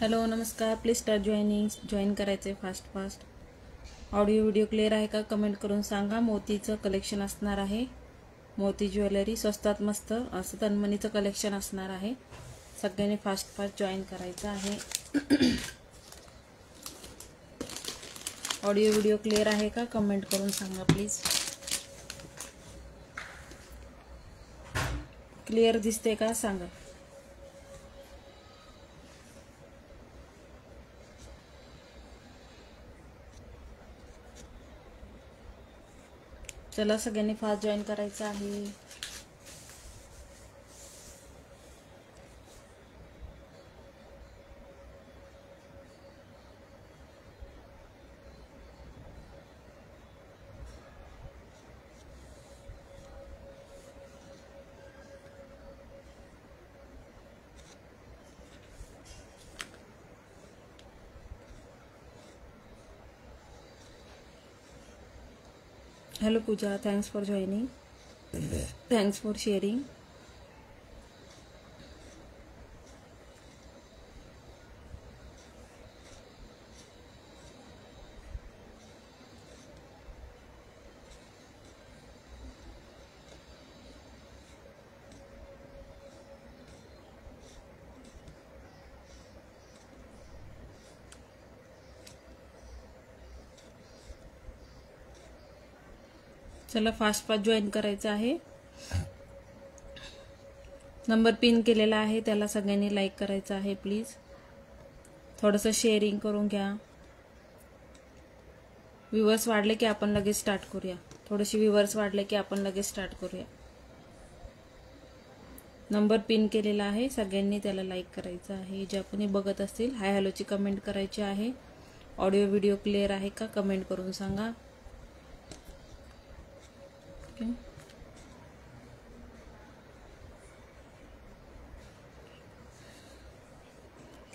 Hello नमस्कार, please start join करायचे fast. Audio video clear आहे का कमेंट करून सांगा. मोतीचं कलेक्शन असणार आहे. मोती ज्वेलरी स्वस्तात मस्त असं तन्मणीचं कलेक्शन असणार आहे. सगळ्यांनी फास्ट जॉईन करायचं आहे. ऑडिओ व्हिडिओ क्लिअर आहे का कमेंट करून सांगा प्लीज. क्लिअर दिसते का सांगा. चला सगळ्यांनी फास्ट जॉईन करायचं आहे. Hello Pooja, thanks for joining, thanks for sharing. चला फास्ट जॉईन करायचं आहे. नंबर पिन केलेला आहे, त्याला सगळ्यांनी लाईक करायचं आहे प्लीज. थोडंसं शेअरिंग करून घ्या. व्ह्यूअर्स वाढले की आपण लगेच स्टार्ट करूया. थोडेसे व्ह्यूअर्स वाढले की आपण लगेच स्टार्ट करूया. नंबर पिन केलेला आहे, सगळ्यांनी त्याला लाईक करायचं आहे. जे कोणी बघत असतील हाय हॅलोची कमेंट करायची आहे. ऑडिओ व्हिडिओ क्लिअर आहे का कमेंट करून सांगा.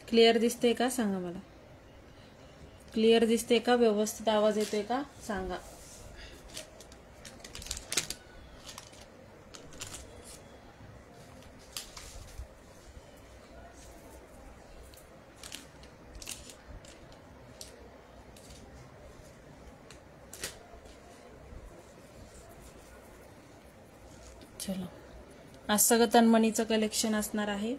क्लिअर दिसते का सांगा मला. क्लिअर दिसते का, व्यवस्थित आवाज येतोय का सांगा. चला आज सगळं तन्मणीचं कलेक्शन असणार आहे.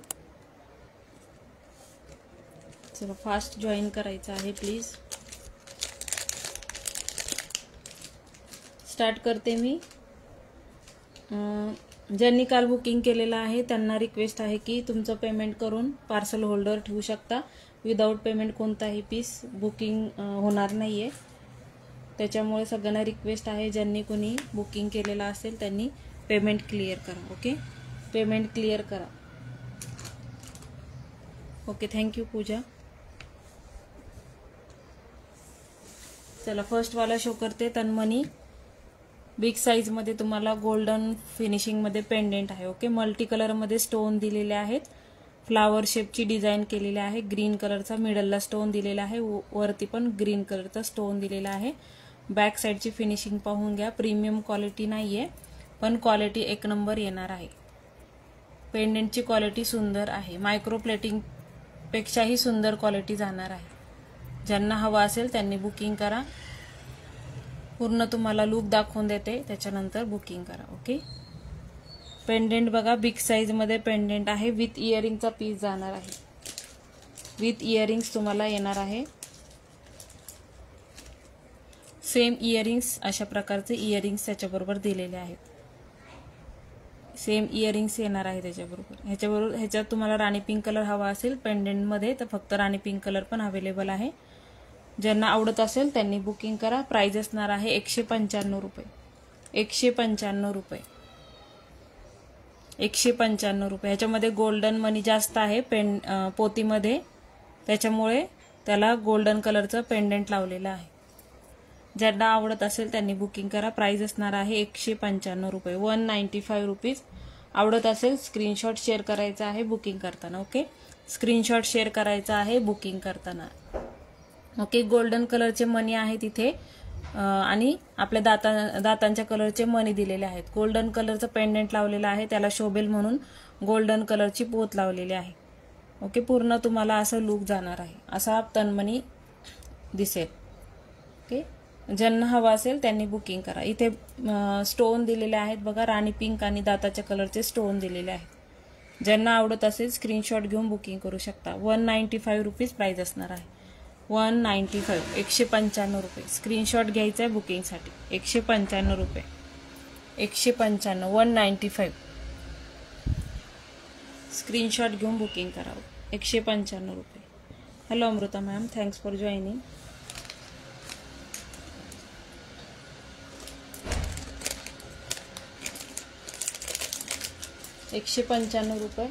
चला फास्ट जॉईन करायचं आहे प्लीज. स्टार्ट करते मी. ज्यांनी काल बुकिंग केलेलं आहे त्यांना रिक्वेस्ट आहे की तुमचं पेमेंट करून पार्सल होल्डर ठेवू शकता. विदाऊट पेमेंट कोणताही पीस बुकिंग होणार नाहीये. त्याच्यामुळे सगळ्यांना रिक्वेस्ट आहे, ज्यांनी कोणी बुकिंग केलेलं असेल त्यांनी पेमेंट क्लिअर करा. ओके, पेमेंट क्लिअर करा. ओके, थँक्यू पूजा. चला फर्स्ट वाला शो करते. तन्मणी बिग साईज मध्ये तुम्हाला गोल्डन फिनिशिंग मध्ये पेंडेंट आहे. ओके, मल्टी कलर मध्ये स्टोन दिलेले आहेत. फ्लावर शेपची डिझाईन केलेली आहे. ग्रीन कलरचा मिडलला स्टोन दिलेला आहे, वरती पण ग्रीन कलरचा स्टोन दिलेला आहे. बॅक साईडची फिनिशिंग पाहून घ्या. प्रीमियम क्वालिटी नाहीये पण क्वालिटी एक नंबर येणार आहे. पेंडेंटची क्वालिटी सुंदर आहे. मायक्रो प्लेटिंग पेक्षाही सुंदर क्वालिटी जाणार आहे. ज्यांना हवा असेल त्यांनी बुकिंग करा. पूर्ण तुम्हाला लुक दाखवून देते, त्याच्यानंतर बुकिंग करा. ओके, पेंडेंट बघा बिग साईज मध्ये पेंडेंट आहे. विथ इयरिंगचा पीस जाणार आहे. विथ इयरिंग्स तुम्हाला येणार आहे. सेम इयरिंग्स, अशा प्रकारचे इयरिंग्स त्याच्याबरोबर दिलेले आहेत. सेम इयरिंग्स येणार आहे त्याच्याबरोबर. ह्याच्यात तुम्हाला राणी पिंक कलर हवा असेल पेंडेंट मध्ये तर फक्त राणी पिंक कलर पण अवेलेबल आहे. ज्यांना आवडत असेल त्यांनी बुकिंग करा. प्राइस असणार आहे 195 रुपये. 195 रुपये. 195 रुपये. ह्याच्यामध्ये गोल्डन मनी जास्त आहे पोतीमध्ये, त्याच्यामुळे त्याला गोल्डन कलरचं पेंडेंट लावलेलं आहे. ज्यांना आवडत असेल त्यांनी बुकिंग करा. प्राइस असणार आहे 195 रुपये. 195 रुपीज. आवडत असेल स्क्रीनशॉट शेअर करायचा आहे बुकिंग करताना. ओके, स्क्रीनशॉट शेअर करायचा आहे बुकिंग करताना. ओके, गोल्डन कलरचे मनी आहे तिथे आणि आपल्या दातांच्या कलरचे मनी दिलेले आहेत. गोल्डन कलरचं पेंडेंट लावलेलं आहे, त्याला शोभेल म्हणून गोल्डन कलरची पोत लावलेली आहे. ओके, पूर्ण तुम्हाला असं लुक जाणार आहे, असा तन्मणी दिसेल. ओके, ज्यांना हवा असेल त्यांनी बुकिंग करा. इथे स्टोन दिलेले आहेत बघा, राणी पिंक आणि दाताच्या कलरचे स्टोन दिलेले आहेत. ज्यांना आवडत असेल स्क्रीनशॉट घेऊन बुकिंग करू शकता. 195 रुपीज प्राइस असणार आहे. 195, 195 रुपये. स्क्रीनशॉट घ्यायचा आहे बुकिंगसाठी. 195 रुपये, 195, 195. स्क्रीनशॉट घेऊन बुकिंग करावं. 195 रुपये. Hello Amruta ma'am, thanks for joining. ₹195.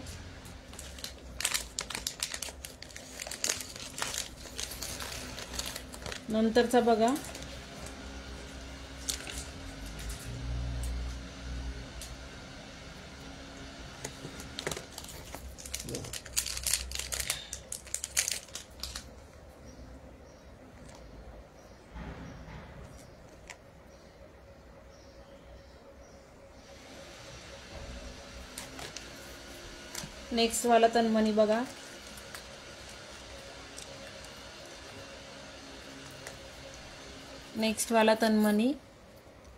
नंतरचा बघा, नेक्स्ट वाला तन्मणी बघा. नेक्स्ट वाला तन्मणी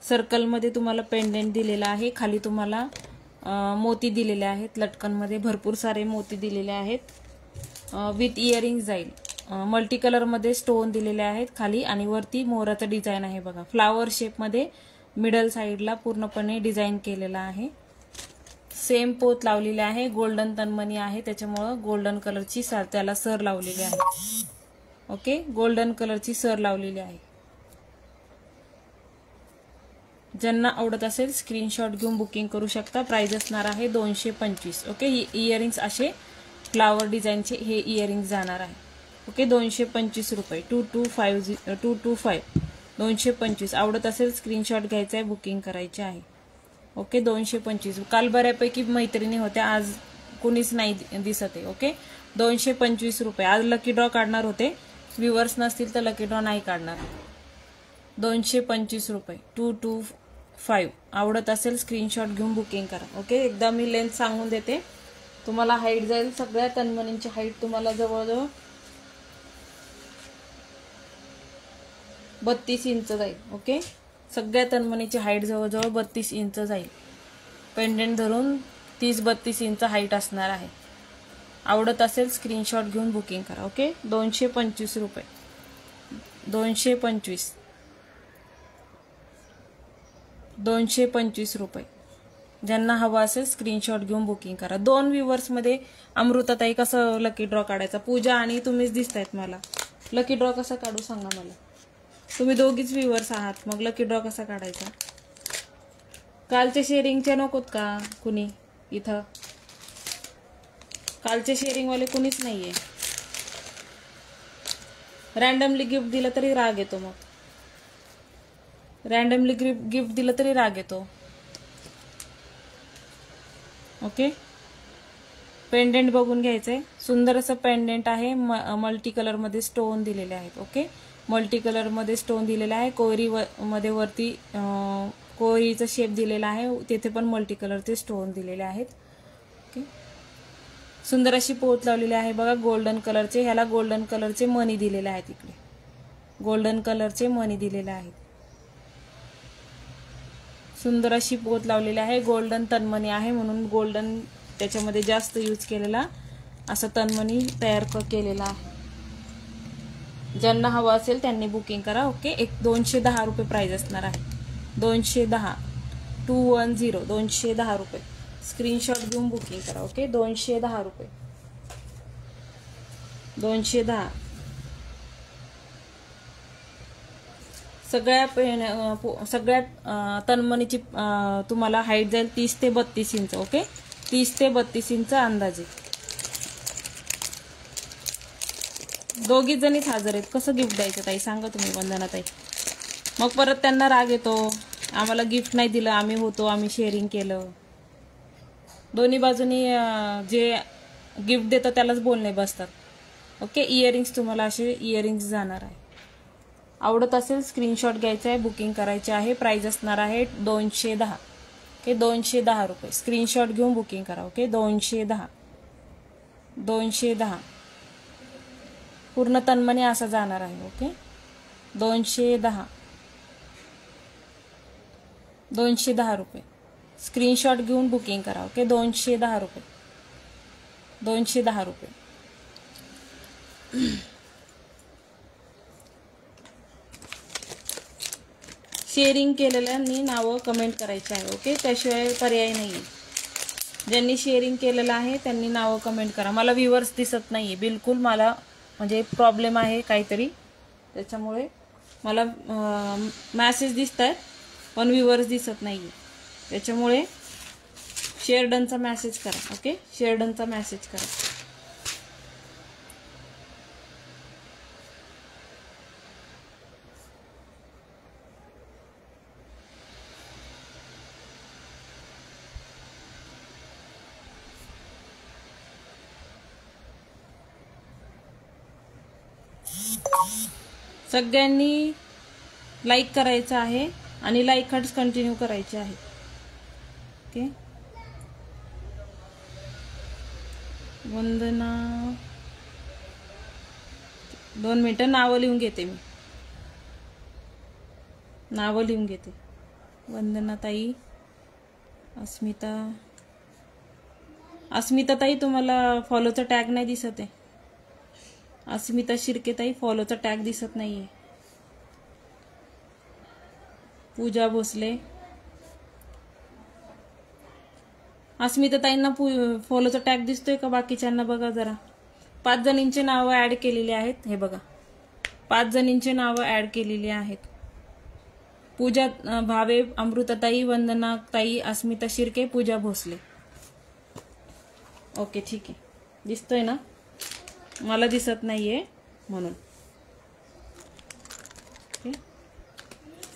सर्कलमध्ये तुम्हाला पेंडेंट दिलेला आहे. खाली तुम्हाला मोती दिलेले आहेत. लटकनमध्ये भरपूर सारे मोती दिलेले आहेत. विथ इयरिंग जाईल. मल्टी कलरमध्ये स्टोन दिलेले आहेत खाली आणि वरती मोराचं डिझाईन आहे बघा. फ्लावर शेपमध्ये मिडल साईडला पूर्णपणे डिझाईन केलेला आहे. सेम पोत लावलेले आहे. गोल्डन तन्मणी आहे त्याच्यामुळं गोल्डन कलरची त्याला सर लावलेली आहे. ओके, गोल्डन कलरची सर लावलेली आहे. ज्यांना आवडत असेल स्क्रीनशॉट घेऊन बुकिंग करू शकता. प्राइस असणार आहे 225. ओके, इयरिंग्स असे फ्लावर डिझाईनचे हे इयरिंग्स जाणार आहे. ओके, 225 रुपये. 225, 225. आवडत असेल स्क्रीनशॉट घ्यायचा आहे, बुकिंग करायचे आहे. ओके, 225. काल बऱ्यापैकी मैत्रिणी होत्या, आज कुणीच नाही दिसत आहे. ओके, 225 रुपये. आज लकी ड्रॉ काढणार होते, व्ह्युअर्स नसतील तर लकी ड्रॉ नाही काढणार. 225 रुपये. 225. आवडत असेल स्क्रीनशॉट घेऊन बुकिंग करा. ओके, एकदा मी लेंथ सांगून देते तुम्हाला. हाईट जाईल सगळ्या तन्मणींची हाईट तुम्हाला जवळजवळ 32 इंच जाईल. ओके, सगळ्या तन्मणीची हाईट जवळजवळ 32 इंच जाईल. पेंडेंट धरून 30-32 इंच हाईट असणार आहे. आवडत असेल स्क्रीनशॉट घेऊन बुकिंग करा. ओके, 225 रुपये. 225, 225 रुपये. ज्यांना हवा असेल स्क्रीनशॉट घेऊन बुकिंग करा. 2 व्ह्युअर्समध्ये अमृताताई कसं लकी ड्रॉ काढायचा? पूजा आणि तुम्हीच दिसतायत मला. लकी ड्रॉ कसा काढू सांगा मला. तुम्ही दोघीच व्ह्युअर्स आहात, मग लकी ड्रॉ कसा काढायचा? कालचे शेअरिंगचे नकोत का कुणी इथं? कालचे शेअरिंगवाले कुणीच नाहीये. रॅन्डमली गिफ्ट दिलं तरी राग येतो. मग रॅन्डमली गिफ्ट दिलं तरी राग येतो. ओके, पेंडेंट बघून घ्यायचंय. सुंदर असं पेंडेंट आहे. मल्टी कलरमध्ये स्टोन दिलेले आहेत. ओके, मल्टी कलरमध्ये स्टोन दिलेला आहे. कोयरी मध्ये वरती कोयरीचा शेप दिलेला आहे. तिथे पण मल्टी कलरचे स्टोन दिलेले आहेत. ओके, सुंदर अशी पोत लावलेली आहे बघा गोल्डन कलरचे. ह्याला गोल्डन कलरचे मणी दिलेले आहेत. इकडे गोल्डन कलरचे मणी दिलेले आहेत. सुंदर अशी पोत लावलेली आहे. गोल्डन तन्मणी आहे म्हणून गोल्डन त्याच्यामध्ये जास्त यूज केलेला असं तन्मणी तयार केलेला आहे. ज्यांना हवं असेल त्यांनी बुकिंग करा. ओके, 210 रुपये प्राइस असणार आहे. 210, 210, 210 रुपये. स्क्रीनशॉट घेऊन बुकिंग करा. ओके, 210 रुपये. 210. सगळ्या तन्मणीची तुम्हाला हाईट जाईल 30 ते 32 इंच. ओके, 30 ते 32 इंच अंदाजे. दोघी जणीच हजर आहेत. कसं गिफ्ट द्यायचं ताई सांगा तुम्ही वंदनाताई. मग परत त्यांना राग येतो, आम्हाला गिफ्ट नाही दिलं, आम्ही होतो, आम्ही शेअरिंग केलं. दोन्ही बाजूनी जे गिफ्ट देतं त्यालाच बोलणे बसतात. ओके, इयरिंग्स तुम्हाला असे इयरिंग्स जाणार आहे. आवडत असेल स्क्रीनशॉट घ्यायचा आहे, बुकिंग करायचे आहे. प्राइस असणार आहे 210. ओके, 210 रुपये. स्क्रीनशॉट घेऊन बुकिंग करा. ओके, 210. 210 पूर्ण तन्मनी असा जाणार आहे. ओके 210 रुपये. स्क्रीनशॉट घेऊन बुकिंग करा. ओके 210 रुपये. 210 रुपये. शेअरिंग केलेल्यांनी नावं कमेंट करायची आहे. ओके त्याशिवाय पर्याय नाही. ज्यांनी शेअरिंग केलेलं आहे त्यांनी नावं कमेंट करा. मला व्ह्यूअर्स दिसत नाही बिलकुल. मला म्हणजे प्रॉब्लेम आहे काहीतरी त्याच्यामुळे मला मॅसेज दिसत आहेत पण व्ह्यूअर्स दिसत नाही. त्याच्यामुळे शेअर डनचा मेसेज करा. ओके शेअर डनचा मेसेज करा. सगळ्यांनी लाईक करायचं आहे आणि लाईक हट्स कंटिन्यू करायचे आहे. ओके वंदना 2 मिनिटं नावं लिहून घेते. मी नावं लिहून घेते. वंदना ताई, अस्मिता ताई तुम्हाला फॉलोचा टॅग नाही दिसत आहे. अस्मिता शिर्के ताई फॉलोचा टॅग दिसत नाहीये. पूजा भोसले, अस्मिता ताईंना फॉलोचा टॅग दिसतोय का? बाकीच्यांना बघा जरा. 5 जणींचे नावं ऍड केलेली आहेत. हे बघा 5 जणींचे नावं ऍड केलेली आहेत. पूजा भावे, अमृताताई, वंदना ताई, अस्मिता शिर्के, पूजा भोसले. ओके ठीक आहे. दिसतोय ना? मला दिसत नाहीये म्हणून.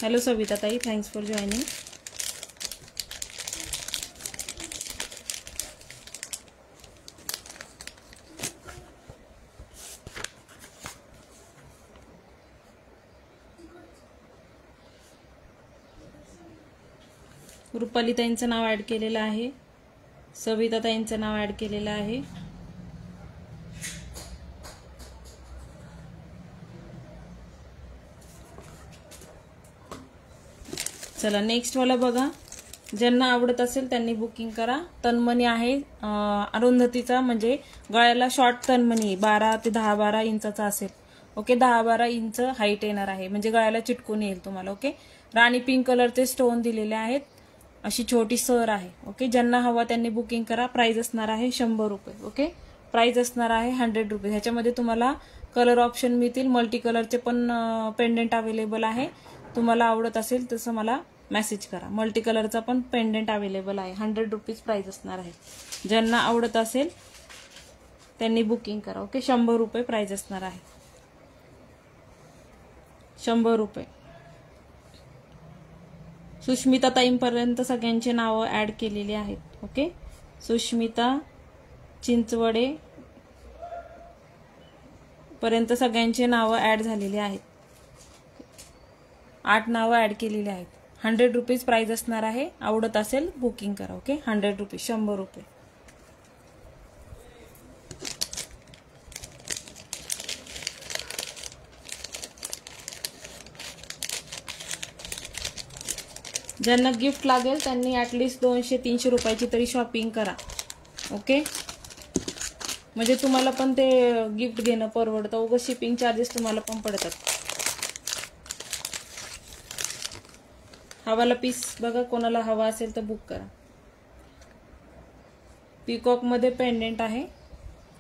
Hello Savita tai, thanks for joining. Rupali ताईंचं नाव ऍड केलेलं आहे. सविता ताईंचं नाव ऍड केलेलं आहे. चला नेक्स्ट वाला बघा. ज्यांना आवडत असेल त्यांनी बुकिंग करा. तन्मनी आहे अरुंधतीचा, म्हणजे गळ्याला शॉर्ट तन्मनी 12 ते 10-12 इंचाचा असेल. ओके 10-12 इंच हाईट येणार आहे, म्हणजे गळ्याला चिटकून येईल तुम्हाला. ओके राणी पिंक कलरचे स्टोन दिलेले आहेत. अशी छोटी सर आहे. ओके ज्यांना हवा त्यांनी बुकिंग करा. प्राइस असणार आहे 100 रुपये. ओके प्राइस असणार आहे 100 रुपये. ह्याच्यामध्ये तुम्हाला कलर ऑप्शन मिळतील. मल्टी कलरचे पण पेंडेंट अवेलेबल आहे. तुम्हाला आवडत असेल तसं मला मेसेज करा. मल्टी कलरचा पण पेंडेंट अवेलेबल आहे. 100 रुपीज प्राइस असणार आहे. ज्यांना आवडत असेल त्यांनी बुकिंग करा. ओके 100 रुपये प्राइस असणार आहे. 100 रुपये. सुष्मिता ताईंपर्यंत सगळ्यांचे नावं ऍड केलेली आहेत. ओके सुष्मिता चिंचवडे पर्यंत सगळ्यांचे नावं ऍड झालेली आहेत. 8 नावं ऍड केलेली आहेत. 100 रुपीज प्राइस असणार आहे. आवडत असेल बुकिंग करा. ओके 100 रुपीज 100 रुपये. ज्यांना गिफ्ट लागेल त्यांनी ऍटलिस्ट 200-300 रुपयाची तरी शॉपिंग करा. ओके म्हणजे तुम्हाला पण ते गिफ्ट घेणं परवडतं. उगाच शिपिंग चार्जेस तुम्हाला पण पडतात. हवाला पीस बघा, कोणाला हवा असेल तर बुक करा. पीकॉक मध्ये पेंडेंट आहे.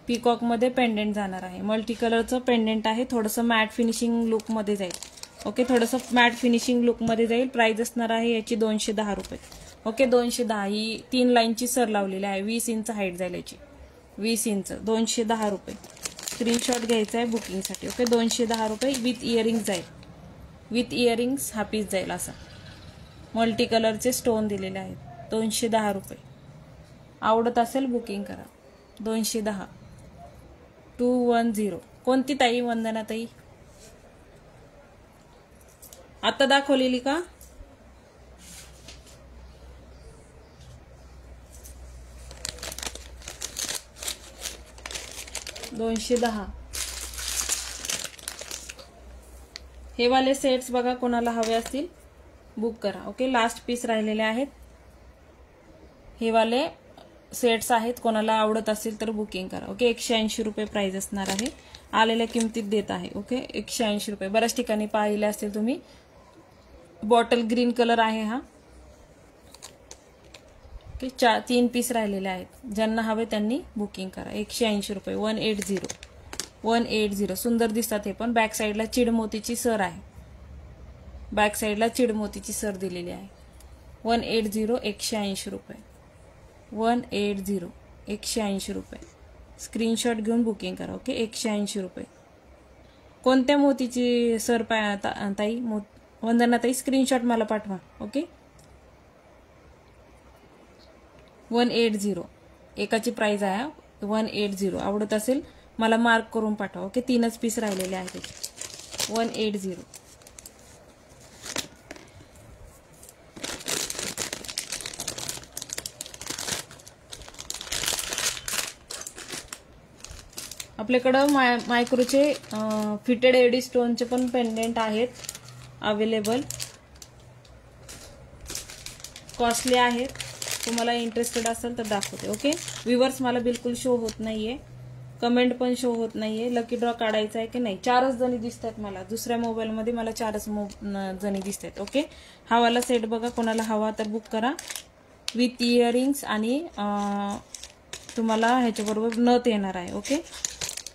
पीकॉक मध्ये पेंडेंट जाणार आहे. मल्टी कलरचं पेंडेंट आहे. थोडंसं मॅट फिनिशिंग लुक मध्ये जाईल. ओके थोडंसं मॅट फिनिशिंग लुक मध्ये जाईल. प्राइस असणार आहे याची 210 रुपये. ओके 210. ही 3 लाईनची सर लावलेली आहे. 20 इंच हाईट जाईल याची. 20 इंच 210 रुपये. स्क्रीनशॉट घ्यायचा आहे बुकिंगसाठी. ओके 210 रुपये विथ इयरिंग्स जाईल. विथ इयरिंग्स हा पीस जाईल. असा मल्टी कलरचे स्टोन दिलेले आहेत. 210 रुपये. आवडत असेल बुकिंग करा. 210 210. कोणती ताई? वंदना ताई आता दाखवलेली का? 210. हे वाले सेट्स बघा, कोणाला हवे असतील बुक करा. ओके, लास्ट पीस राहिलेले आहेत. हे वाले सेट्स आहेत, कोणाला आवडत असेल तर बुकिंग करा. ओके, 180 रुपये प्राइस असणार आहे. आलेल्या किमतीत देत आहे. ओके, 180 रुपये. बऱ्याच ठिकाणी पाहिले असतील तुम्ही. बॉटल ग्रीन कलर आहे हा. ओके, 3 पीस राहिलेले आहेत. ज्यांना हवे त्यांनी बुकिंग करा. 180 रुपये. 180. सुंदर दिसतात हे पण. बॅक साईडला चिडमोतीची सर आहे. बॅक साईडला चिडमोतीची सर दिलेली आहे. 180. 180 रुपये. 180. 180 रुपये. स्क्रीनशॉट घेऊन बुकिंग करा. ओके, 180 रुपये. कोणत्या मोतीची सर ताई? वंदना ताई, स्क्रीनशॉट मला पाठवा. ओके, 180. एकाची प्राइस आहे 180. आवडत असेल मला मार्क करून पाठवा. ओके, 3च पीस राहिलेले आहेत. 180. आपल्याकडं मायक्रोचे फिटेड एडी स्टोनचे पण पेंडेंट आहेत अवेलेबल. कॉस्टली आहेत. तुम्हाला इंटरेस्टेड असेल तर दाखवते. ओके, व्ह्यूअर्स मला बिलकुल शो होत नाहीये, कमेंट पण शो होत नाहीये. लकी ड्रॉ काढायचा आहे की नाही? 4च जणी दिसतात मला. दुसऱ्या मोबाईलमध्ये मला 4च जणी दिसतात. ओके, हा वाला सेट बघा, कोणाला हवा तर बुक करा. विथ इयरिंग्स आणि तुम्हाला ह्याच्याबरोबर नथ येणार आहे. ओके,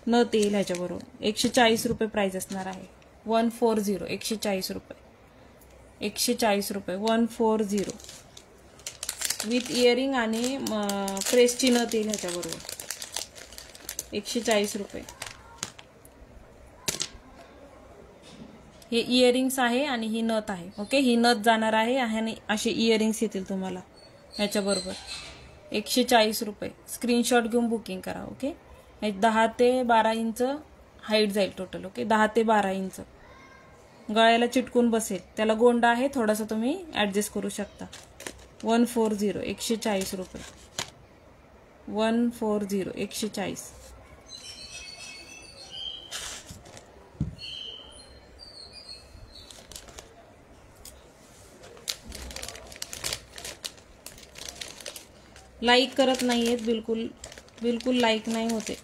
नथ येईल ह्याच्याबरोबर. 140 रुपये प्राइस असणार आहे. 140. 140 रुपये. 140 रुपये. 140 विथ इयरिंग आणि प्रेसची नथ येईल ह्याच्याबरोबर. 140 रुपये. हे इयरिंग्स आहे आणि ही नथ आहे. ओके, ही नथ जाणार आहे आणि असे इयरिंग्स येतील तुम्हाला ह्याच्याबरोबर. 140 रुपये. स्क्रीनशॉट घेऊन बुकिंग करा. ओके, 10 ते 12 इंच हाईट जाईल टोटल. ओके, 10 ते 12 इंच. गळ्याला चिटकून बसेल. त्याला गोंडा आहे, थोडासा तुम्ही ऍडजस्ट करू शकता. 140. 140 रुपये. 140. 140. लाईक करत नाहीयेत बिलकुल. बिलकुल लाईक नाही होते.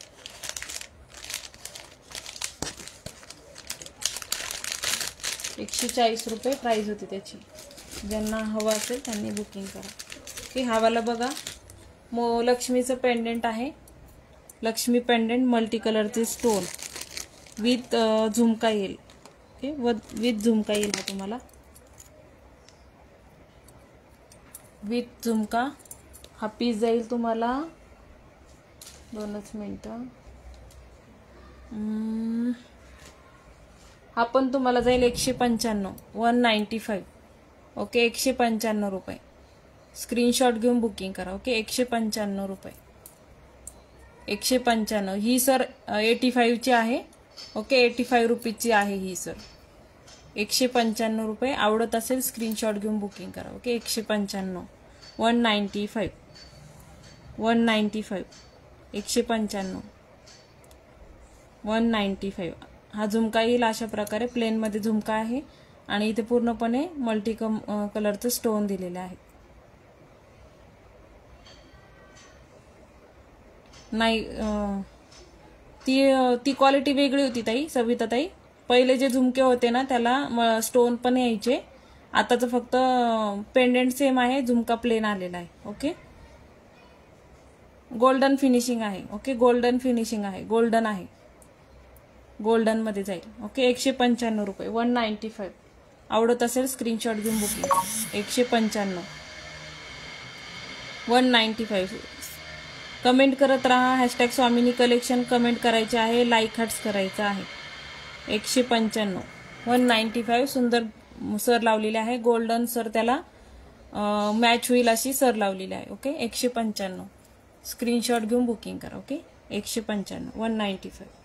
₹140 प्राइस होती त्याची. ज्यांना हवं असेल त्यांनी बुकिंग करा. ओके, हा वाला बघा, लक्ष्मीचं पेंडेंट आहे. लक्ष्मी पेंडेंट मल्टी कलरचे स्टोन विथ झुमका येईल. ओके, विथ झुमका येईल हा तुम्हाला. विथ झुमका हा पीस जाईल तुम्हाला. 2च मिनिटं. हा पण तुम्हाला जाईल 195. 195. ओके, 195 रुपये. स्क्रीनशॉट घेऊन बुकिंग करा. ओके, 195 रुपये. 195. ही सर 85ची आहे. ओके, 85 रुपीजची आहे ही सर. 195 रुपये. आवडत असेल स्क्रीनशॉट घेऊन बुकिंग करा. ओके, 195. 195. 195. 195. 195. हा झुमका येईल अशा प्रकारे. प्लेनमध्ये झुमका आहे आणि इथे पूर्णपणे मल्टी कलरचं स्टोन दिलेले आहे. नाही, ती क्वालिटी वेगळी होती ताई, सविता ताई. पहिले जे झुमके होते ना त्याला स्टोन पण यायचे. आताचं फक्त पेंडेंट सेम आहे, झुमका प्लेन आलेला आहे. ओके, गोल्डन फिनिशिंग आहे. ओके, गोल्डन फिनिशिंग आहे. गोल्डन आहे. गोल्डन मध्ये जाईल. ओके, 195 रुपये. 195. आवडत असेल स्क्रीनशॉट घेऊन बुकिंग. 195. 195. कमेंट करत राहा. हॅशटॅग स्वामिनी कलेक्शन कमेंट करायचे आहे. लाईक हार्ट्स करायचं आहे. 195. 195. सुंदर सर लावलेली आहे. गोल्डन सर त्याला मॅच होईल अशी सर लावलेली आहे. ओके, 195. स्क्रीनशॉट घेऊन बुकिंग करा. ओके, 195. 195.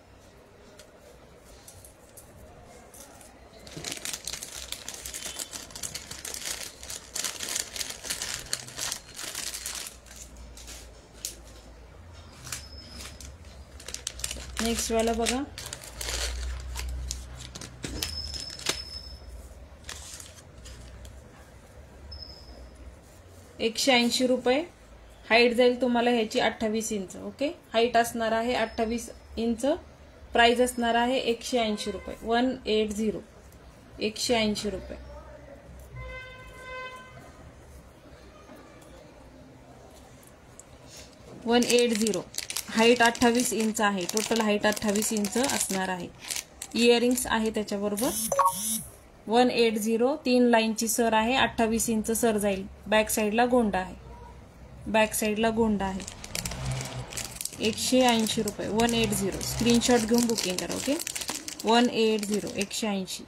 नेक्स्ट वाला बघा, ₹180. हाईट जाईल तुम्हाला ह्याची 28 इंच. ओके, हाईट असणार आहे 28 इंच. प्राइस असणार आहे ₹180. 180, ₹180. हाईट 28 इंच आहे. टोटल हाईट 28 इंच असणार आहे. इयरिंग्स आहे त्याच्याबरोबर. 180, 3 लाईनची सर आहे. 28 इंच सर जाईल. बॅक साईडला गोंडा आहे. बॅक साईडला गोंडा आहे. ₹180. 180. स्क्रीनशॉट घेऊन बुकिंग करा. Okay, 180, 180.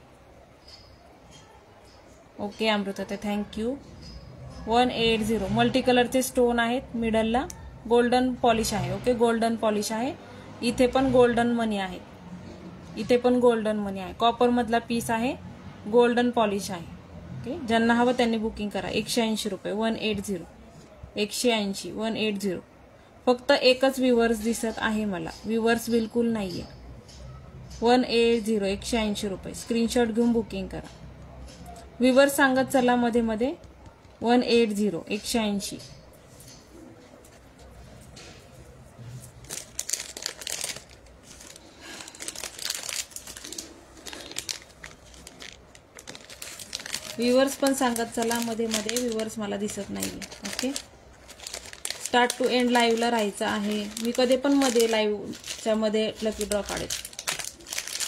Okay Amruta, thank you. 180. Multi कलरचे स्टोन आहेत. मिडलला गोल्डन पॉलिश आहे. ओके, गोल्डन पॉलिश आहे. इथे पण गोल्डन मनी आहे. इथे पण गोल्डन मनी आहे. कॉपर मधला पीस आहे. गोल्डन पॉलिश आहे. ओके, ज्यांना हवं त्यांनी बुकिंग करा. ₹180. 180, 180, 180. फक्त एकच व्ह्यूअर्स दिसत आहे मला. व्ह्यूअर्स बिलकुल नाहीये. 180, ₹180. स्क्रीनशॉट घेऊन बुकिंग करा. व्ह्यूअर्स सांगत चला मध्ये मध्ये. 180, 180. व्ह्यूअर्स पण सांगत चला मध्ये मध्ये. व्ह्यूअर्स मला दिसत नाहीये. ओके, स्टार्ट टू एंड लाईव्हला राहायचं आहे. मी कधी पण मध्ये लाईव्हच्या मध्ये लकी ड्रॉ काढेल.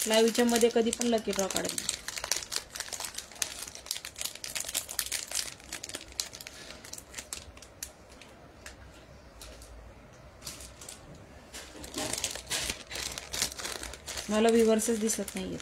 लाईव्हच्या मध्ये कधी पण लकी ड्रॉ काढेल. मला व्ह्यूअर्सच दिसत नाहीयेत.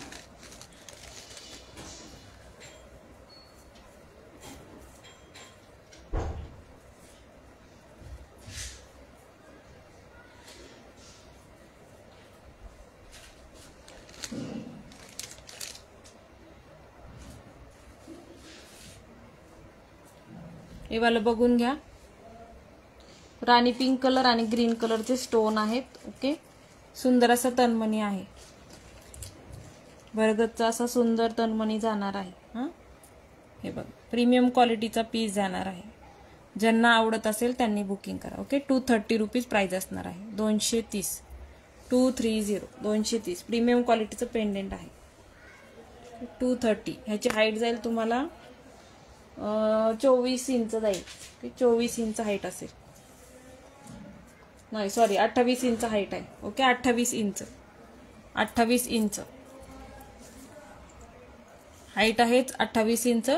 हे वाला बघून घ्या. राणी पिंक कलर आणि ग्रीन कलरचे स्टोन आहेत. ओके, सुंदर असा तनमणी आहे. भरगतचा असा सुंदर तनमणी जाणार आहे. हां, हे बघ, प्रीमियम क्वालिटीचा पीस जाणार आहे. ज्यांना आवडत असेल त्यांनी बुकिंग करा. ओके, ₹230 प्राइस असणार आहे. 230, 230, 230. प्रीमियम क्वालिटीचं पेंडेंट आहे. 230. ह्याची हाईट जाईल तुम्हाला 24 इंच जाईल. 24 इंच हाईट असेल. नाही सॉरी, 28 इंच हाईट आहे. ओके, 28 इंच, 28 इंच हाईट आहे. 28 इंच,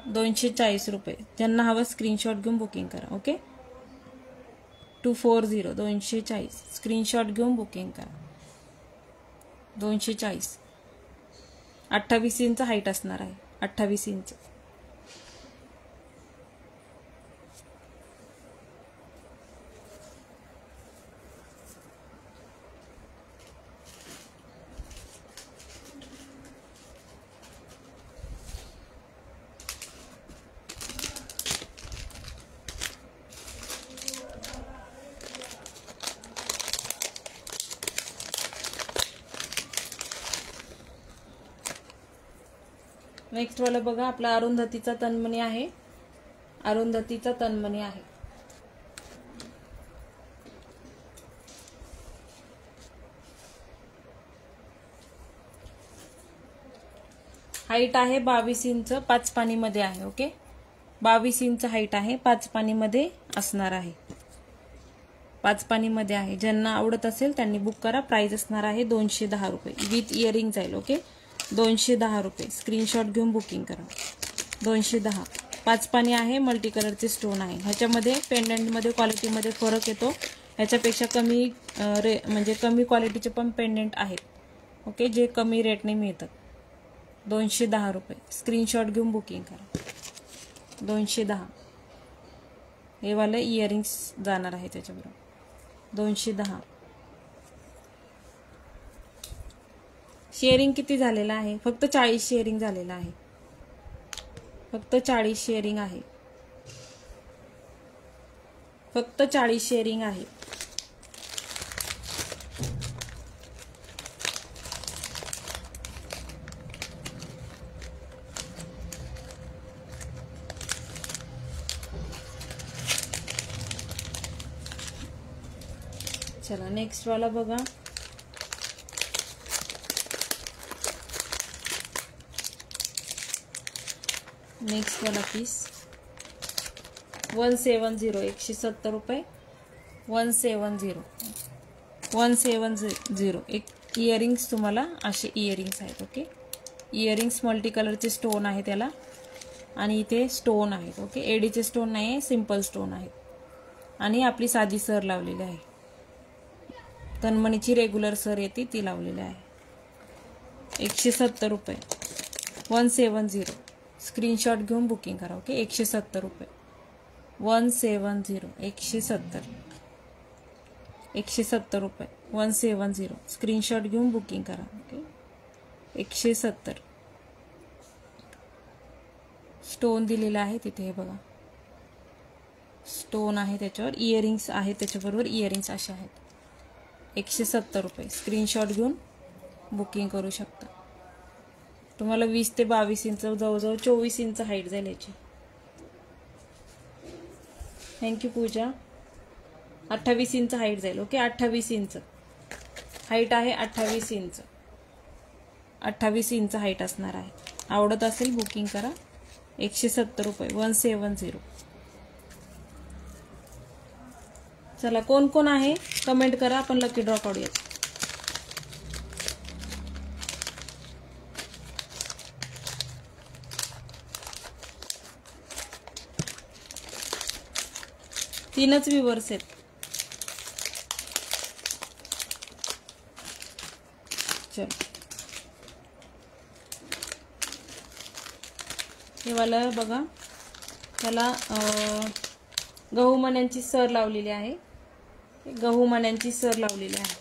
₹240. ज्यांना हवं स्क्रीनशॉट घेऊन बुकिंग करा. ओके, 240, 240. स्क्रीनशॉट घेऊन बुकिंग करा. 240, 28 इंच हाईट असणार आहे. 28 इंच. नेक्स्ट वाला बघा, आपला अरुंधतीचा तनमणी आहे. अरुंधतीचा तनमणी आहे. हाईट आहे 22 इंच. 5 पानी मध्ये आहे. ओके, 22 इंच हाईट आहे. 5 पानी मध्ये असणार आहे. 5 पानी मध्ये आहे. ज्यांना आवडत असेल त्यांनी बुक करा. प्राइस असणार आहे ₹210 विथ इयरिंग जाईल. ओके, ₹210. स्क्रीनशॉट घेऊन बुकिंग करा. 210. 5 पानी आहे. मल्टी कलरचे स्टोन आहे. ह्याच्यामध्ये पेंडंटमध्ये क्वालिटीमध्ये फरक येतो. ह्याच्यापेक्षा कमी म्हणजे कमी क्वालिटीचे पण पेंडंट आहेत. ओके, जे कमी रेटने मिळतात. ₹210. स्क्रीनशॉट घेऊन बुकिंग करा. 210. हे वाले इयरिंग्स जाणार आहे त्याच्याबरोबर. 210. शेअरिंग किती झालेला आहे? फक्त 40 शेअरिंग झालेला आहे. फक्त 40 शेअरिंग आहे. फक्त 40 शेअरिंग आहे. चला नेक्स्ट वाला बघा. नेक्स्ट वाला पीस 170 170 रुपये. 170 एक इयरिंग्स तुम्हाला असे इयरिंग्स आहेत. ओके, इयरिंग्स मल्टी कलरचे स्टोन आहे त्याला आणि इथे स्टोन आहेत. ओके, एडीचे स्टोन नाही आहे, सिंपल स्टोन आहेत आणि आपली साधी सर लावलेली आहे. तन्मणीची रेग्युलर सर येते ती लावलेली आहे. 170 रुपये. 170. स्क्रीनशॉट घेऊन बुकिंग करा. ओके, 170 रुपये. 170 170 170 रुपये. 170. स्क्रीनशॉट घेऊन बुकिंग करा. ओके, 170. स्टोन दिलेला आहे तिथे, हे बघा स्टोन आहे त्याच्यावर. इयरिंग्स आहेत त्याच्याबरोबर, इयरिंग्स असे आहेत. 170 रुपये. स्क्रीनशॉट घेऊन बुकिंग करू शकता. तुम्हाला 20 ते 22 इंच, जवळजवळ 24 इंच हाईट जाईल याची. थँक्यू पूजा. 28 इंच हाईट जाईल. ओके, 28 इंच हाईट आहे. 28 इंच 28 इंच हाईट असणार आहे. आवडत असेल बुकिंग करा. 170 रुपये. 170. चला, कोण कोण आहे कमेंट करा, आपण लकी ड्रॉ काढूया. तीनच व्ह्यूअर्स आहेत. चल, हे वाला बघा, त्याला गहू मण्यांची सर लावलेली आहे. गहू मण्यांची सर लावलेली आहे.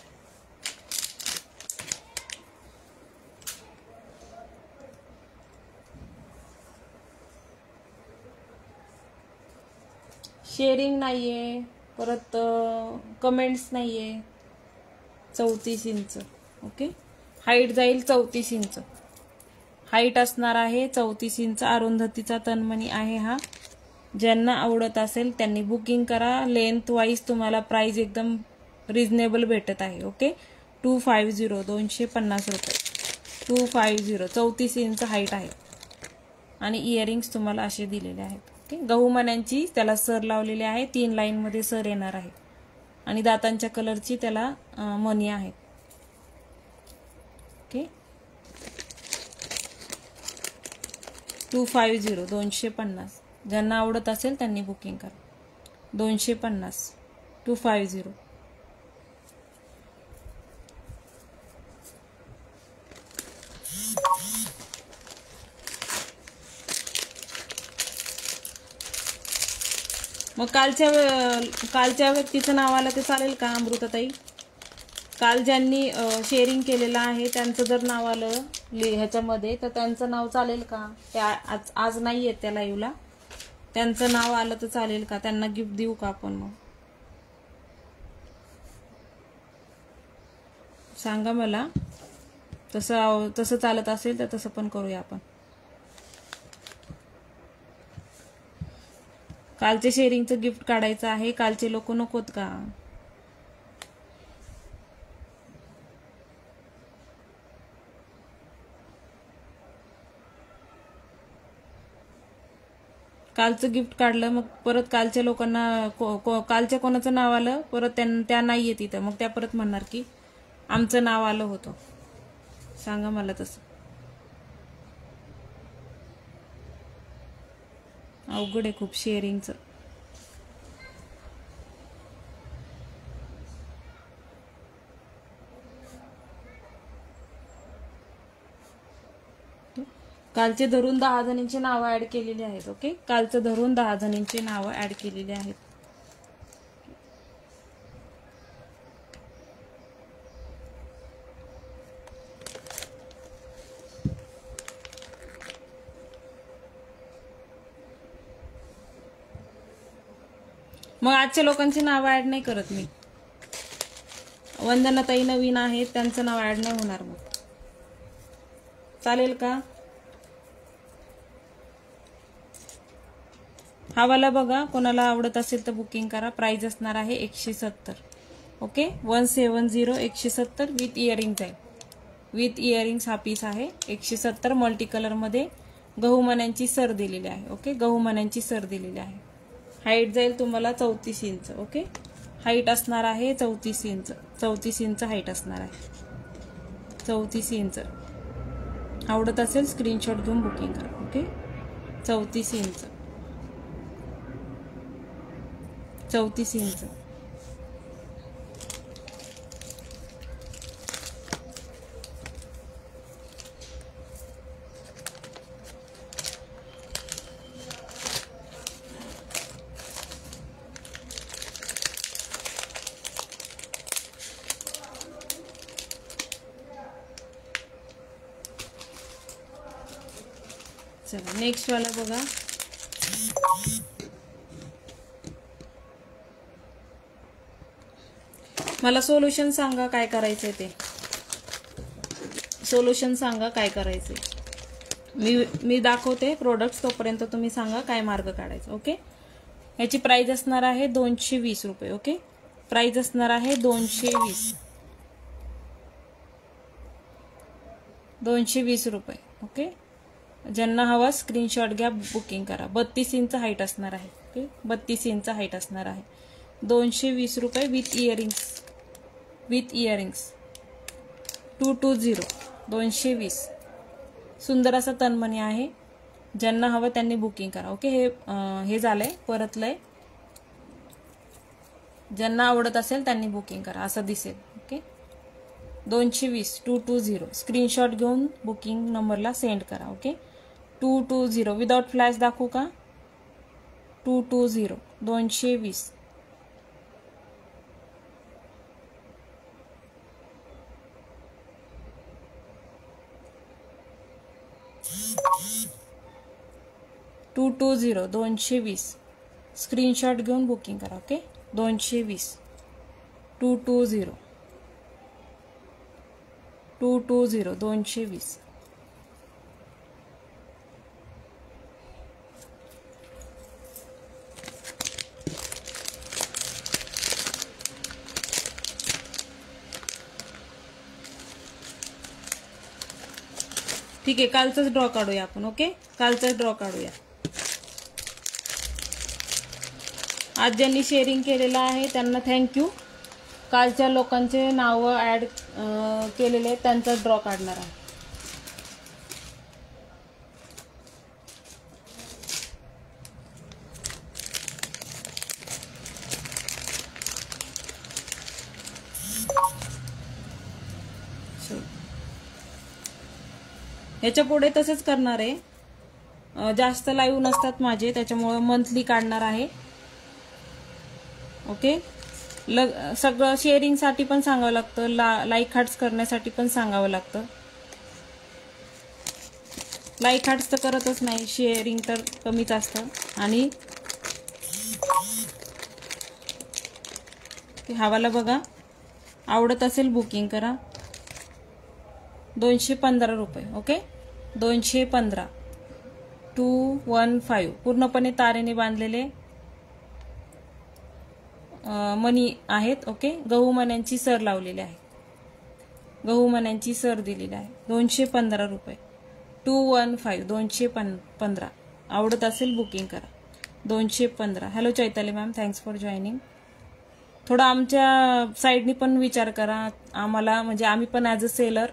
शेअरिंग नाहीये, परत कमेंट्स नाहीये. 34 इंच. ओके, हाईट जाईल 34 इंच हाईट असणार आहे. 34 इंच अरुंधतीचा तन्मणी आहे हा. ज्यांना आवडत असेल त्यांनी बुकिंग करा. लेंथ वाईज तुम्हाला प्राइस एकदम रिजनेबल भेटत आहे. ओके, 250 250 रुपये. 250. 34 इंच हाईट आहे आणि इयरिंग्स तुम्हाला असे दिलेले आहेत. ओके, गहू मण्यांची त्याला सर लावलेली आहे. 3 लाईन मध्ये सर येणार आहे आणि दातांच्या कलरची त्याला मणी आहेत. ओके, 250 250. ज्यांना आवडत असेल त्यांनी बुकिंग करा. 250 250. मग कालच्या व्यक्तीचं नाव आलं ते चालेल का अमृताताई? काल ज्यांनी शेअरिंग केलेलं आहे त्यांचं जर नाव आलं ह्याच्यामध्ये तर त्यांचं नाव चालेल का? त्या आज नाही आहेत त्या लाईव्हला. त्यांचं नाव आलं तर चालेल का? त्यांना गिफ्ट देऊ का आपण? मग सांगा मला. तसं चालत असेल तर तसं पण करूया आपण. कालचे शेअरिंगचं गिफ्ट काढायचं आहे. कालचे लोक नकोत का? कालचं गिफ्ट काढलं मग परत कालच्या लोकांना कालच्या कोणाचं नाव आलं परत त्या नाहीये तिथं, मग त्या परत म्हणणार की आमचं नाव आलं होतं. सांगा मला तसं. अवघड आहे खूप शेअरिंगचं. कालचे धरून 10 जणींची नावं ऍड केलेली आहेत. ओके, कालचं धरून 10 जणींची नावं ऍड केलेली आहेत. मग आजच्या लोकांची नावं ऍड नाही करत मी. वंदनाताई नवीन आहेत, त्यांचं नाव ऍड नाही होणार. मग चालेल का? हा वाला बघा, कोणाला आवडत असेल तर बुकिंग करा. प्राइस असणार आहे 170. ओके 170 170 विथ इयरिंग्स आहे. विथ इयरिंग्स हा पीस आहे. 170 मल्टी कलर मध्ये गहू मण्यांची सर दिलेली आहे. ओके गहू मण्यांची सर दिलेली आहे. हाईट जाईल तुम्हाला 34 इंच. ओके हाईट असणार आहे 34 इंच. 34 इंच हाईट असणार आहे. 34 इंच. आवडत असेल स्क्रीनशॉट घेऊन बुकिंग करा. Okay 34 inch. 34 इंच. चला नेक्स्ट वाला बघा. मला सोल्युशन सांगा काय करायचंय ते. सोल्युशन सांगा काय करायचंय. मी दाखवते प्रोडक्ट्स तोपर्यंत तुम्ही सांगा काय मार्ग काढायचा. ओके याची प्राइस असणार आहे 220 रुपये. ओके प्राइस असणार आहे 220 रुपये. ओके ज्यांना हवा स्क्रीनशॉट घ्या बुकिंग करा. 32 इंच हाईट असणार आहे. ओके 32 इंच हाईट असणार आहे. 220 रुपये विथ इयरिंग्स. With earrings 220 220. सुंदर असा तन्मणी आहे. ज्यांना हवं त्यांनी बुकिंग करा. ओके हे झालंय परतलंय. ज्यांना आवडत असेल त्यांनी बुकिंग करा. असं दिसेल. ओके 220 220 स्क्रीनशॉट घेऊन बुकिंग नंबरला सेंड करा. ओके 220 विदाउट फ्लॅश दाखवू का. 220 220. टू 220 स्क्रीनशॉट घेऊन बुकिंग करा. ओके 220 220 220. ठीक आहे कालचाच ड्रॉ काढूया आपण. ओके कालचाच ड्रॉ काढूया. आज ज्यांनी शेअरिंग केलेलं आहे त्यांना थँक्यू. कालच्या लोकांचे नावं ऍड केलेले आहेत त्यांचा ड्रॉ काढणार आहे. याच्या पुढे तसेच करणार आहे. जास्त लाईव्ह नसतात माझे त्याच्यामुळे मंथली काढणार आहे. ओके सगळं शेअरिंग साठी पण सांगावं लागतं. लाईक हार्ट्स करण्यासाठी पण सांगावं लागतं. लाईक हार्ट्स तर करतच नाही. शेअरिंग तर कमीच असतं. आणि हवाला बघा आवडत असेल बुकिंग करा. 215 रुपये. ओके 215 215 पूर्णपणे तारेने बांधलेले मणी आहेत. ओके गहू मण्यांची सर लावलेली आहे. गहू मण्यांची सर दिलेली आहे. 215 रुपये 215 215. आवडत असेल बुकिंग करा. 215. Hello Chaitali ma'am thanks for joining. थोडा आमच्या साईडनी पण विचार करा आम्हाला. म्हणजे आम्ही पण ॲज अ सेलर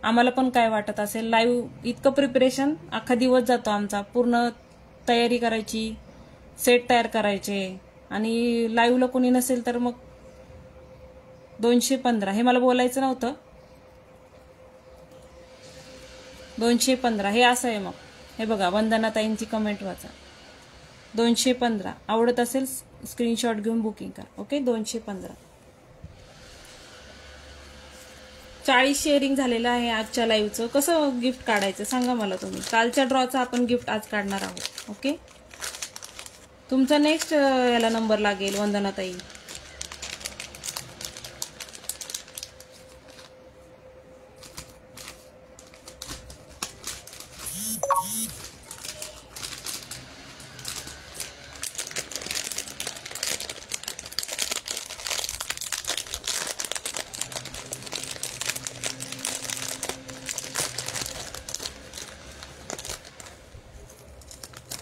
आम्हाला पण काय वाटत असेल. लाईव्ह इतकं प्रिपरेशन अख्खा दिवस जातो आमचा. पूर्ण तयारी करायची. सेट तयार करायचे. आणि लाईव्हला कोणी नसेल तर मग 215 हे मला बोलायचं नव्हतं. 215 हे असं आहे. मग हे बघा वंदनाताईंची कमेंट वाचा. 215 आवडत असेल स्क्रीनशॉट घेऊन बुकिंग करा. ओके 215. 40 शेअरिंग झालेलं आहे आजच्या लाईव्हचं. कसं गिफ्ट काढायचं सांगा मला तुम्ही. कालच्या ड्रॉचं आपण गिफ्ट आज काढणार आहोत. ओके तुमचा नेक्स्ट याला नंबर लागेल वंदनाताई.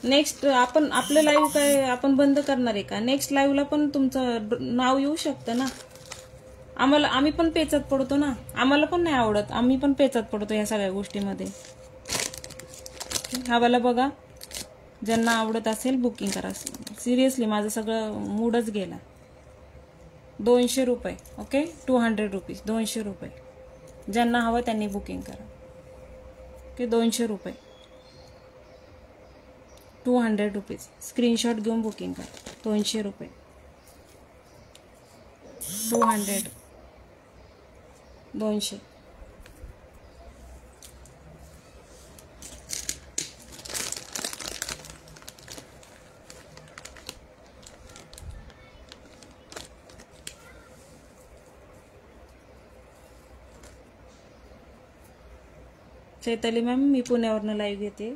नेक्स्ट आपण आपलं लाईव्ह काय आपण बंद करणार आहे का? नेक्स्ट लाईव्हला पण तुमचं नाव येऊ शकतं ना. आम्ही पण पेचात पडतो ना. आम्हाला पण नाही आवडत, आम्ही पण पेचात पडतो या सगळ्या गोष्टीमध्ये. हा वाला बघा, ज्यांना आवडत असेल बुकिंग करा. सिरियसली माझं सगळं मूडच गेला. 200 रुपये. ओके, 200 रुपीज, 200 रुपये. ज्यांना हवं त्यांनी बुकिंग करा. ओके, 200 रुपये, 200 रुपीज. स्क्रीनशॉट घेऊन बुकिंग करा. 200 रुपये, 200, 200. चैताली मॅम, मी पुण्यावरनं लाईव्ह घेते.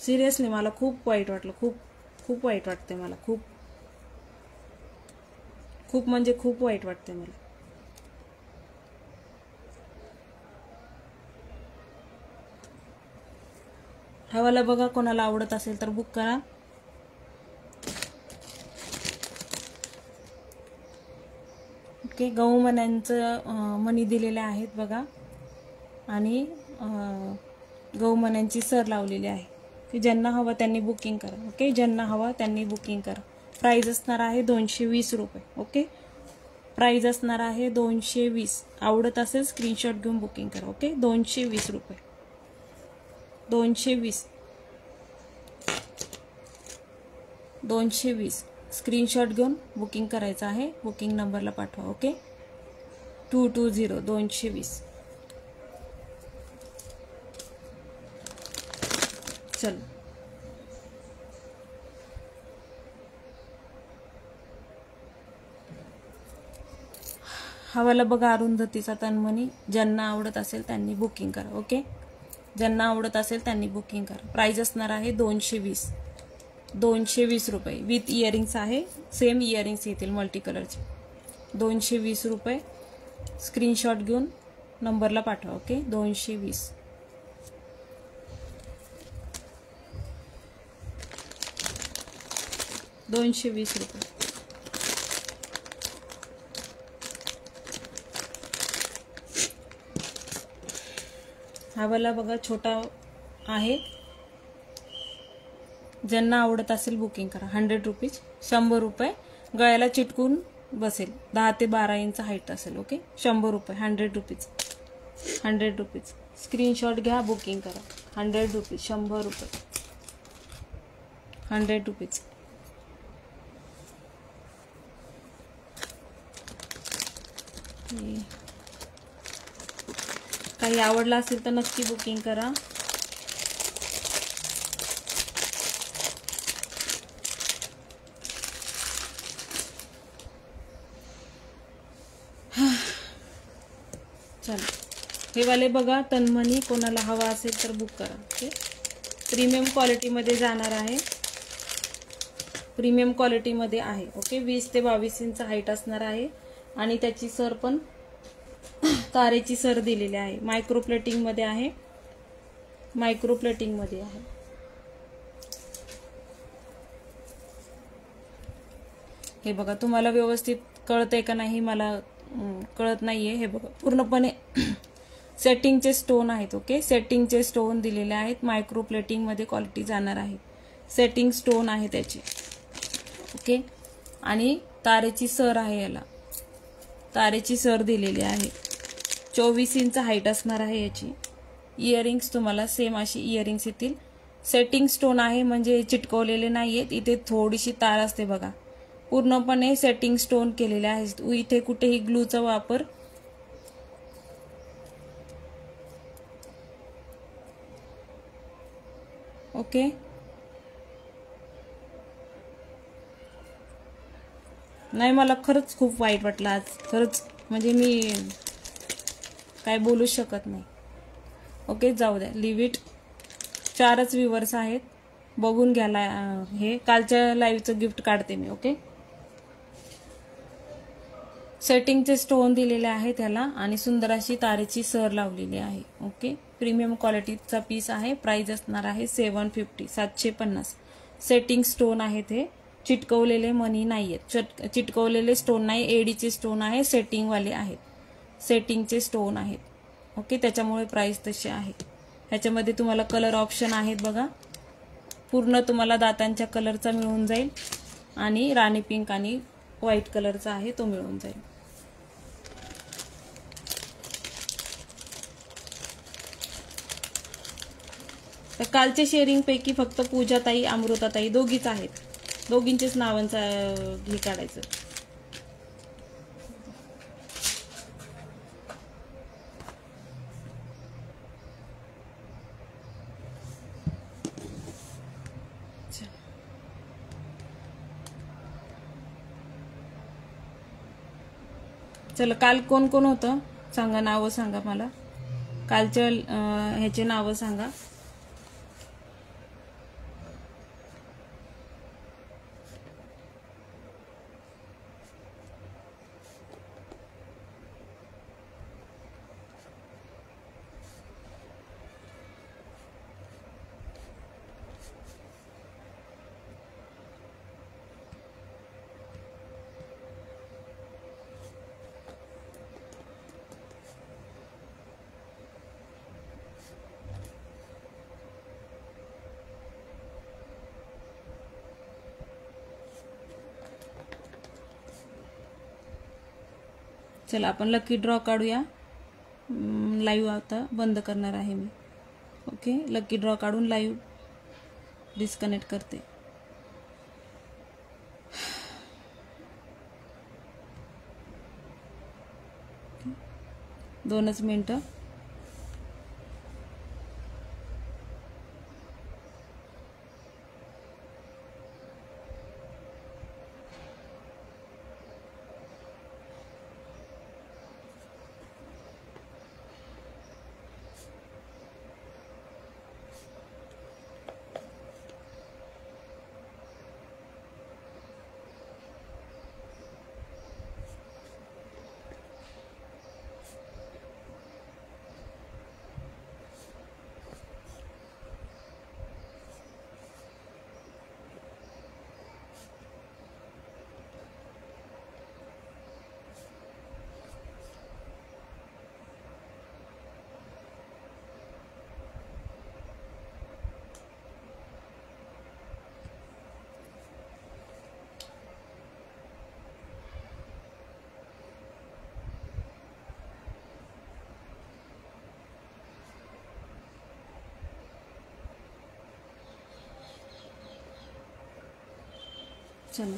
सिरियसली मला खूप वाईट वाटलं, खूप वाईट वाटते मला. खूप म्हणजे खूप वाईट वाटते मला. हवाला बघा, कोणाला आवडत असेल तर बुक करा. ओके, गहू मण्यांचं मणी दिलेले आहेत बघा, आणि गहू मण्यांची सर लावलेली आहे. की ज्यांना हवं त्यांनी बुकिंग करा. ओके, ज्यांना हवं त्यांनी बुकिंग करा. प्राइस असणार आहे 220 रुपये. ओके, प्राइस असणार आहे 220. आवडत असेल स्क्रीनशॉट घेऊन बुकिंग करा. ओके, 220 रुपये, 220, 220. स्क्रीनशॉट घेऊन बुकिंग करायचं आहे. बुकिंग नंबरला पाठवा. ओके, 220, 220. चल, हवाला बघा, अरुंधतीचा तन्मणी. ज्यांना आवडत असेल त्यांनी बुकिंग करा. ओके, ज्यांना आवडत असेल त्यांनी बुकिंग करा. प्राइस असणार आहे 220, 220 रुपये. विथ इयरिंग्स आहे, सेम इयरिंग्स येतील मल्टी कलरचे. 220 रुपये. स्क्रीनशॉट घेऊन नंबरला पाठवा. ओके, 220. ₹220. हा वाला बघा, छोटा आहे. ज्यांना आवडत असेल बुकिंग करा. 100 रुपीज, 100 रुपये. गळ्याला चिटकून बसेल. 10 ते 12 इंच हाईट असेल. ओके, 100 रुपये, 100 रुपीज, 100 रुपीज. स्क्रीनशॉट घ्या, बुकिंग करा. 100 रुपीज, 100 रुपये, 100 रुपीज. काही आवडला असेल तर नक्की बुकिंग करा. चला, हे वाले बघा, तन्मणी. कोणाला हवा असेल तर बुक करा. ओके, प्रीमियम क्वालिटीमध्ये जाणार आहे. प्रीमियम क्वालिटीमध्ये आहे. ओके, 20 ते 22 इंच हाईट असणार आहे. आणि त्याची सर पण तारेची सर दिलेली आहे. मायक्रो प्लेटिंगमध्ये आहे, मायक्रो प्लेटिंगमध्ये आहे. हे बघा, तुम्हाला व्यवस्थित कळतंय का नाही मला कळत नाहीये. हे बघा, पूर्णपणे सेटिंगचे स्टोन आहेत. ओके, सेटिंगचे स्टोन दिलेले आहेत. मायक्रो प्लेटिंगमध्ये क्वालिटी जाणार आहे. सेटिंग स्टोन आहे त्याचे. ओके, आणि तारेची सर आहे. याला तारेची सर दिलेली आहे. 24 इंच हाईट असणार आहे याची. इयरिंग्स तुम्हाला सेम अशी इयरिंग्स येतील. सेटिंग स्टोन आहे, म्हणजे चिटकवलेले नाहीयेत. इथे थोडीशी तार असते बघा. पूर्णपणे सेटिंग स्टोन केलेले आहेत. इथे कुठेही ग्लूचा वापर ओके, नाही, मला खरंच खूप वाईट वाटलं आज. खरंच म्हणजे मी काय बोलू शकत नाही. ओके, जाऊ द्या, लिव्ह इट. 4च व्ह्यूअर्स आहेत, बघून घ्या. हे कालच्या लाईव्हचं गिफ्ट काढते मी. ओके, सेटिंगचे स्टोन दिलेले आहे त्याला, आणि सुंदर अशी तारेची सर लावलेली आहे. ओके, प्रीमियम क्वालिटीचा पीस आहे. प्राइस असणार आहे 750 750. सेटिंग स्टोन आहेत, हे चिटकवलेले मनी नाही आहेत, चिटकवलेले स्टोन नाही, एडीचे स्टोन आहे, सेटिंगवाले आहेत, सेटिंगचे स्टोन आहेत. ओके, त्याच्यामुळे प्राइस तशी आहे. ह्याच्यामध्ये तुम्हाला कलर ऑप्शन आहेत बघा. पूर्ण तुम्हाला दातांच्या कलरचा मिळून जाईल आणि राणी पिंक आणि व्हाईट कलरचा आहे तो मिळून जाईल. तर कालच्या शेअरिंग पैकी फक्त पूजाताई अमृताताई दोघीच आहेत, दोघींचेच नावांचा हे काढायचं. चला, काल कोण कोण होतं सांगा, नावं सांगा मला, कालच्या ह्याचे नावं सांगा. चला, आपण लकी ड्रॉ काढूया. लाईव्ह आता बंद करणार आहे मी. ओके, लकी ड्रॉ काढून लाईव्ह डिस्कनेक्ट करते. दोनच मिनिटं. चला,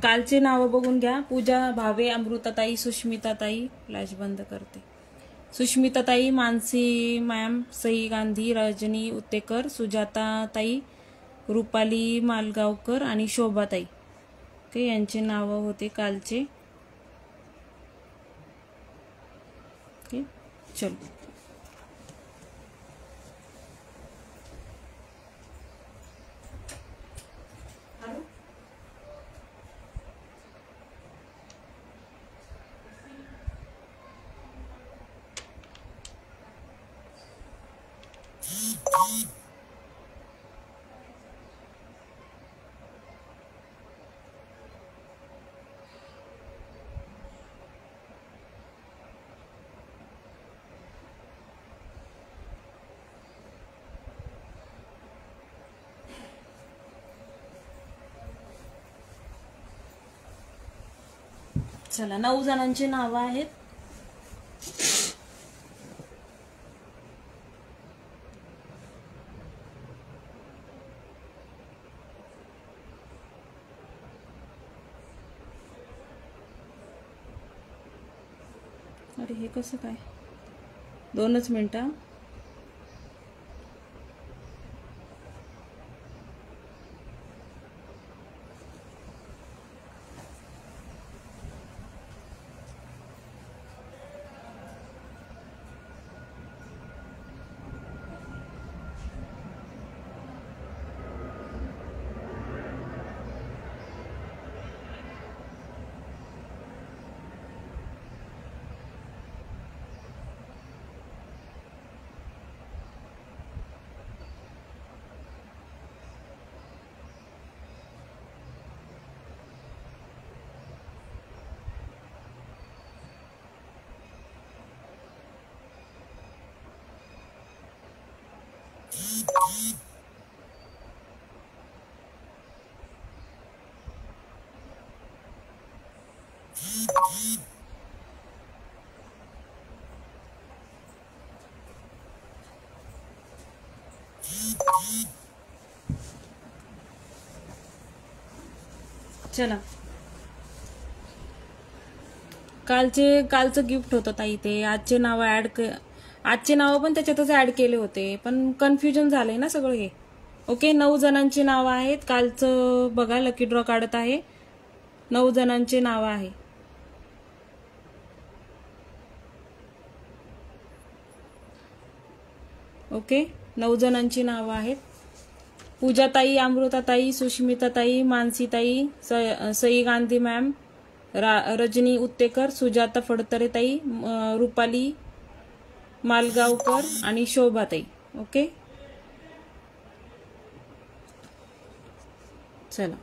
कालचे नाव बघून घ्या. पूजा भावे, अमृताताई, सुष्मिताताई. फ्लॅश बंद करते. सुष्मिताताई, मानसी मॅम, सई गांधी, रजनी उत्तेकर, सुजाताताई, रुपाली मालगावकर आणि शोभाताई. ओके, यांचे नाव होते कालचे. ओके, चलो. चला, 9 जणांची नावं आहेत. अरे हे कसं काय, 2च मिनिटं. चला, कालचं गिफ्ट होतं ताई ते. आजचे नाव पण त्याच्यातच ऍड केले होते, पण कन्फ्युजन झालंय ना सगळं हे. ओके, 9 जणांची नावं आहेत. कालचं बघा, लकी ड्रॉ काढत आहे. 9 जणांची नावं आहे. ओके, 9 जणांची नावं आहेत. पूजाताई, अमृताताई, सुष्मिताताई, मानसीताई, सई गांधी मॅम, रजनी उत्तेकर, सुजाता फडतरे ताई, रुपाली मालगावकर आणि शोभाताई. ओके, चला.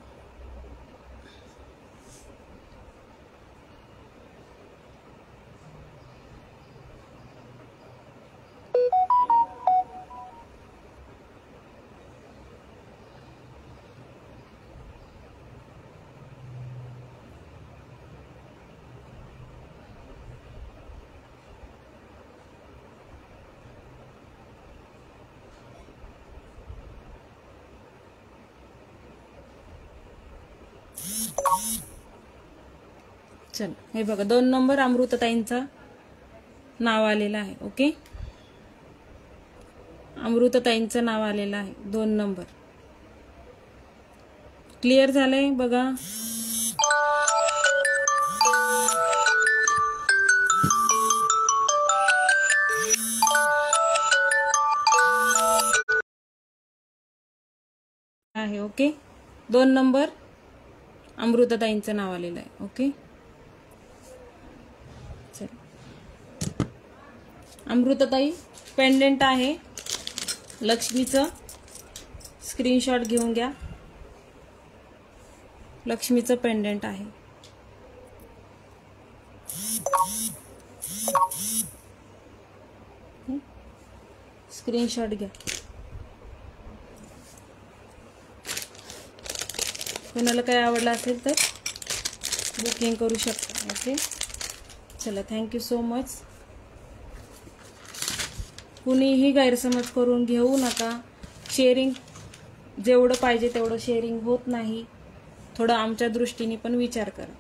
चल, हे बघा 2 नंबर अमृतताईंचा नाव आलेलं आहे. ओके, अमृतताईंचं नाव आलेलं आहे 2 नंबर. क्लिअर झालंय बघा. आहे. ओके, 2 नंबर अमृतताईंचं नाव आलेलं आहे. ओके, चल. अमृतताई, पेंडेंट आहे लक्ष्मीचं. स्क्रीनशॉट घेऊन घ्या. लक्ष्मीचं पेंडेंट आहे. स्क्रीनशॉट घ्या. कोणाला काय आवडलं असेल तर बुकिंग करू शकता. ओके, चला, थँक्यू सो मच. कुणीही गैरसमज करून घेऊ नका. शेअरिंग जेवढं पाहिजे तेवढं शेअरिंग होत नाही. थोडं आमच्या दृष्टीने पण विचार करा.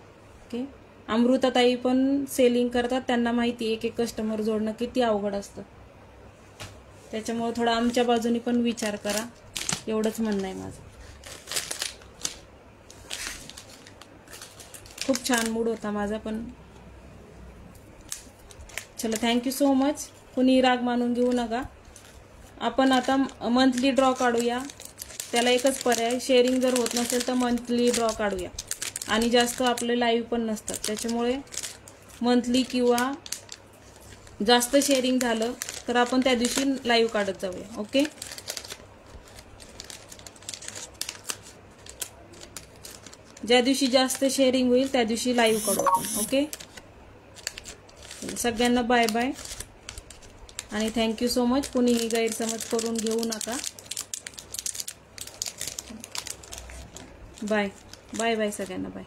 ओके, अमृताताई पण सेलिंग करतात, त्यांना माहिती आहे एक कस्टमर जोडणं किती अवघड असतं. त्याच्यामुळे थोडं आमच्या बाजूने पण विचार करा, एवढंच म्हणणं आहे माझं. खूप छान मूड होता माझा पण. चला, थँक्यू सो मच. कुणी राग मानून घेऊ नका. आपण आता मंथली ड्रॉ काढूया. त्याला एकच पर्याय, शेअरिंग जर होत नसेल तर मंथली ड्रॉ काढूया. आणि जास्त आपले लाईव्ह पण नसतात, त्याच्यामुळे मंथली किंवा जास्त शेअरिंग झालं तर आपण त्या दिवशी लाईव्ह काढत जाऊया. ओके, ज्या दिवशी जास्त शेअरिंग होईल त्या दिवशी लाईव्ह काढू आपण. ओके, सगळ्यांना बाय बाय आणि थँक्यू सो मच. कुणीही गैरसमज करून घेऊ नका. बाय बाय बाय बाय सगळ्यांना बाय.